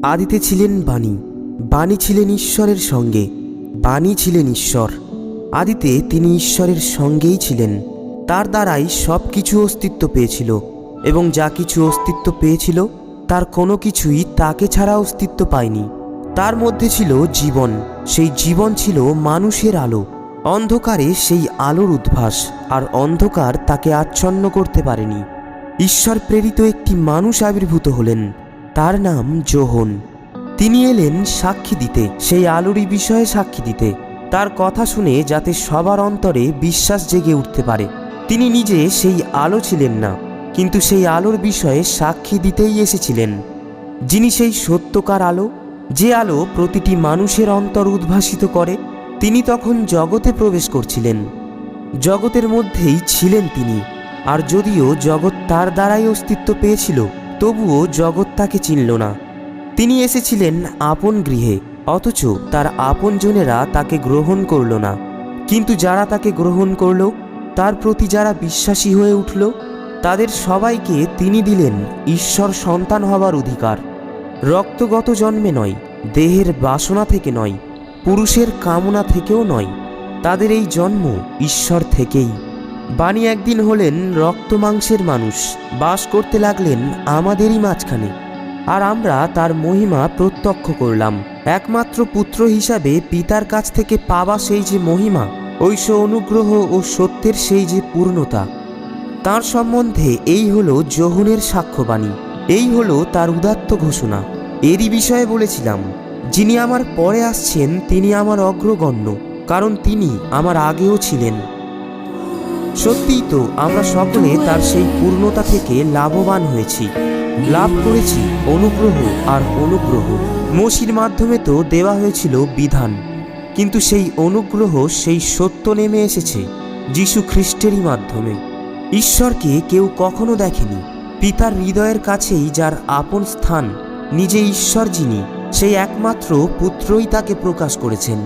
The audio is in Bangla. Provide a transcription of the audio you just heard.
আদিতে ছিলেন বাণী, বাণী ছিলেন ঈশ্বরের সঙ্গে, বাণী ছিলেন ঈশ্বর। আদিতে তিনি ঈশ্বরের সঙ্গেই ছিলেন। তার দ্বারাই সব কিছু অস্তিত্ব পেয়েছিল, এবং যা কিছু অস্তিত্ব পেয়েছিল তার কোনো কিছুই তাকে ছাড়া অস্তিত্ব পায়নি। তার মধ্যে ছিল জীবন, সেই জীবন ছিল মানুষের আলো। অন্ধকারে সেই আলোর উদ্ভাস, আর অন্ধকার তাকে আচ্ছন্ন করতে পারেনি। ঈশ্বর প্রেরিত একটি মানুষ আবির্ভূত হলেন, তার নাম যোহন। তিনি এলেন সাক্ষী দিতে, সেই আলোরই বিষয়ে সাক্ষী দিতে, তার কথা শুনে যাতে সবার অন্তরে বিশ্বাস জেগে উঠতে পারে। তিনি নিজে সেই আলো ছিলেন না, কিন্তু সেই আলোর বিষয়ে সাক্ষী দিতেই এসেছিলেন। যিনি সেই সত্যকার আলো, যে আলো প্রতিটি মানুষের অন্তর উদ্ভাসিত করে, তিনি তখন জগতে প্রবেশ করছিলেন। জগতের মধ্যেই ছিলেন তিনি। আর যদিও জগৎ তার দ্বারাই অস্তিত্ব পেয়েছিল, তবুও জগৎ তাকে চিনল না। তিনি এসেছিলেন আপন গৃহে, অথচ তার আপনজনেরা তাকে গ্রহণ করল না। কিন্তু যারা তাকে গ্রহণ করল, তার প্রতি যারা বিশ্বাসী হয়ে উঠল, তাদের সবাইকে তিনি দিলেন ঈশ্বর সন্তান হবার অধিকার। রক্তগত জন্মে নয়, দেহের বাসনা থেকে নয়, পুরুষের কামনা থেকেও নয়, তাদের এই জন্ম ঈশ্বর থেকেই। বাণী একদিন হলেন রক্ত মাংসের মানুষ, বাস করতে লাগলেন আমাদেরই মাঝখানে, আর আমরা তার মহিমা প্রত্যক্ষ করলাম। একমাত্র পুত্র হিসাবে পিতার কাছ থেকে পাওয়া সেই যে মহিমা, ঐশ অনুগ্রহ ও সত্যের সেই যে পূর্ণতা, তার সম্বন্ধে এই হলো যোহনের সাক্ষ্যবাণী, এই হলো তার উদাত্ত ঘোষণা। এরই বিষয়ে বলেছিলাম, যিনি আমার পরে আসছেন তিনি আমার অগ্রগণ্য, কারণ তিনি আমার আগেও ছিলেন। সত্যিই তো আমরা সকলে তার সেই পূর্ণতা থেকে লাভবান হয়েছি, লাভ করেছি অনুগ্রহ আর অনুগ্রহ। মসির মাধ্যমে তো দেওয়া হয়েছিল বিধান, কিন্তু সেই অনুগ্রহ, সেই সত্য নেমে এসেছে যীশু খ্রিস্টেরই মাধ্যমে। ঈশ্বরকে কেউ কখনো দেখেনি। পিতার হৃদয়ের কাছেই যার আপন স্থান, নিজে ঈশ্বর যিনি, সেই একমাত্র পুত্রই তাকে প্রকাশ করেছেন।